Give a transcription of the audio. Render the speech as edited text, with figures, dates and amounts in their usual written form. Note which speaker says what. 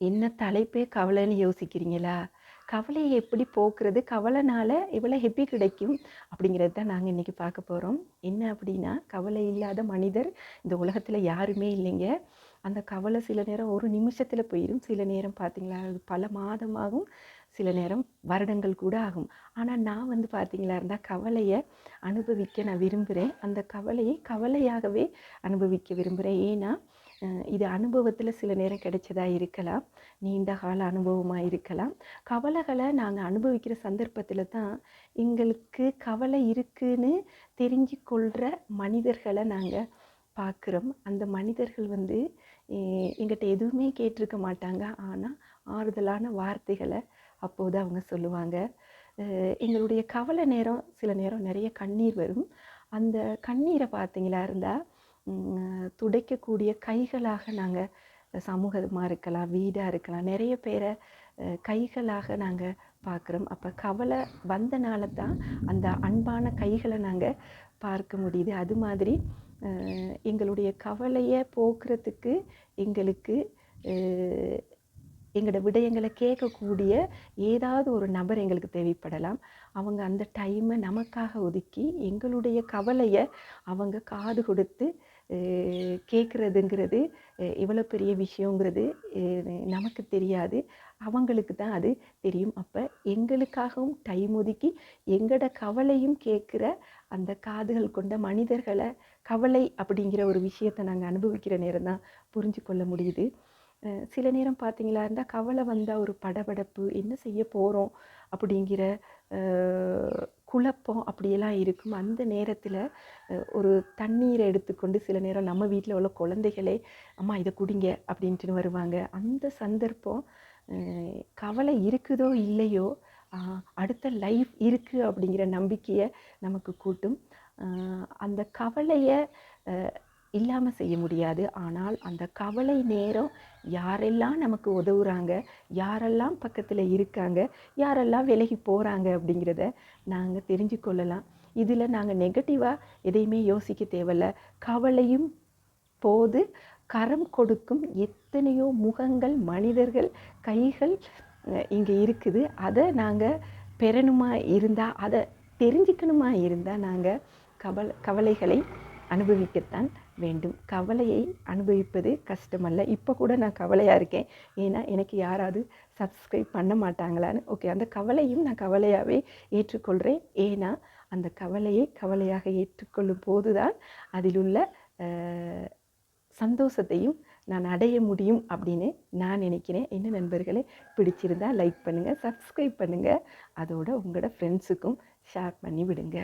Speaker 1: என்ன தலைப்பே கவலைன்னு யோசிக்கிறீங்களா? கவலைய எப்படி போக்குறது? கவலைனால எவ்வளோ ஹெப்பி கிடைக்கும்? அப்படிங்கிறது தான் நாங்க இன்னைக்கு பார்க்க போறோம். என்ன அப்படின்னா, கவலை இல்லாத மனிதர் இந்த உலகத்துல யாருமே இல்லைங்க. அந்த கவலை சில நேரம் ஒரு நிமிஷத்துல போயிரும். சில நேரம் பார்த்தீங்களா, அது பல மாதமாகும். சில நேரம் வருடங்கள் கூட ஆகும். ஆனா நான் வந்து பார்த்தீங்களா இருந்தா, கவலைய அனுபவிக்க நான் விரும்புறேன். அந்த கவலையை கவலையாகவே அனுபவிக்க விரும்புறேன். ஏன்னா, இது அனுபவத்துல சில நேரம் கிடைச்சதா இருக்கலாம். நீண்ட கால அனுபவமா இருக்கலாம். கவலைகள நாங்க அனுபவிக்கிற சந்தர்ப்பத்தில தான், எங்களுக்கு கவலை இருக்குன்னு தெரிஞ்சு கொள்ற மனிதர்கள நாங்க பார்க்குறோம். அந்த மனிதர்கள் வந்து எங்கிட்ட எதுவுமே கேட்டிருக்க மாட்டாங்க. ஆனா, ஆறுதலான வார்த்தைகள அப்போது அவங்க சொல்லுவாங்க. எங்களுடைய கவலை நேரம் சில நேரம் நெறைய கண்ணீர் வரும். அந்த கண்ணீர பார்த்தீங்களா இருந்தா, துடைக்கக்கூடிய கைகளாக நாங்க சமூகமா இருக்கலாம், வீடா இருக்கலாம். நெறைய பேர கைகளாக நாங்க பார்க்குறோம். அப்ப கவலை வந்தனால தான் அந்த அன்பான கைகள நாங்க பார்க்க முடியுது. அது மாதிரி எங்களுடைய கவலைய போக்குறதுக்கு எங்களுக்கு அ எங்களோட விடயங்கள கேட்கக்கூடிய ஏதாவது ஒரு நபர் எங்களுக்கு தேவைப்படலாம். அவங்க அந்த டைம நமக்காக ஒதுக்கி, எங்களுடைய கவலைய அவங்க காது கொடுத்து கேட்குறதுங்கிறது எவ்வளோ பெரிய விஷயங்கிறது நமக்கு தெரியாது. அவங்களுக்கு தான் அது தெரியும். அப்ப எங்களுக்காகவும் டைம் ஒதுக்கி, எங்களோட கவலையும் கேட்குற அந்த காதுகள் கொண்ட மனிதர்கள கவலை அப்படிங்கிற ஒரு விஷயத்த நாங்க அனுபவிக்கிற நேரம் தான் புரிஞ்சு கொள்ள முடியுது. சில நேரம் பார்த்தீங்களா இருந்தா, கவலை வந்தா ஒரு படபடப்பு, என்ன செய்ய போறோம் அப்படிங்கிற அ குழப்பம் அப்படியெல்லாம் இருக்கும். அந்த நேரத்தில ஒரு தண்ணீர எடுத்துக்கொண்டு சில நேரம் நம்ம வீட்ல உள்ள குழந்தைகளே, "அம்மா இத குடிங்க" அப்படின்ட்டுன்னு வருவாங்க. அந்த சந்தர்ப்பம் அ கவலை இருக்குதோ இல்லையோ, அ அடுத்த லைஃப் இருக்கு அப்படிங்கிற நம்பிக்கைய நமக்கு கூட்டும். அ அந்த கவலைய அ இல்லாம செய்ய முடியாது. ஆனால் அந்த கவலை நேரம் யாரெல்லாம் நமக்கு உதவுறாங்க, யாரெல்லாம் பக்கத்துல இருக்காங்க, யாரெல்லாம் விலகி போறாங்க அப்படிங்கிறத நாங்க தெரிஞ்சு கொள்ளலாம். இதுல நாங்க நெகட்டிவா எதையுமே யோசிக்க தேவையில்ல. கவலையும் போது கரம் கொடுக்கும் எத்தனையோ முகங்கள், மனிதர்கள், கைகள் இங்க இருக்குது. அத நாங்க பெறணுமா இருந்தா, அத தெரிஞ்சுக்கணுமா இருந்தா, நாங்க கவலைகளை அனுபவிக்கத்தான் வேண்டும். கவலையை அனுபவிப்பது கஷ்டமல்ல. இப்ப கூட நான் கவலையா இருக்கேன். ஏன்னா, எனக்கு யாராவது சப்ஸ்கிரைப் பண்ண மாட்டாங்களான்னு. ஓகே, அந்த கவலையும் நான் கவலையாவே ஏற்றுக்கொள்றேன். ஏன்னா, அந்த கவலையை கவலையாக ஏற்றுக்கொள்ளும் போது தான் அதிலுள்ள அ சந்தோஷத்தையும் நான் அடைய முடியும் அப்படின்னு நான் நினைக்கிறேன். என்ன நண்பர்களே, பிடிச்சிருந்தா லைக் பண்ணுங்க, சப்ஸ்கிரைப் பண்ணுங்க. அதோட உங்களோட ஃப்ரெண்ட்ஸுக்கும் ஷேர் பண்ணி விடுங்க.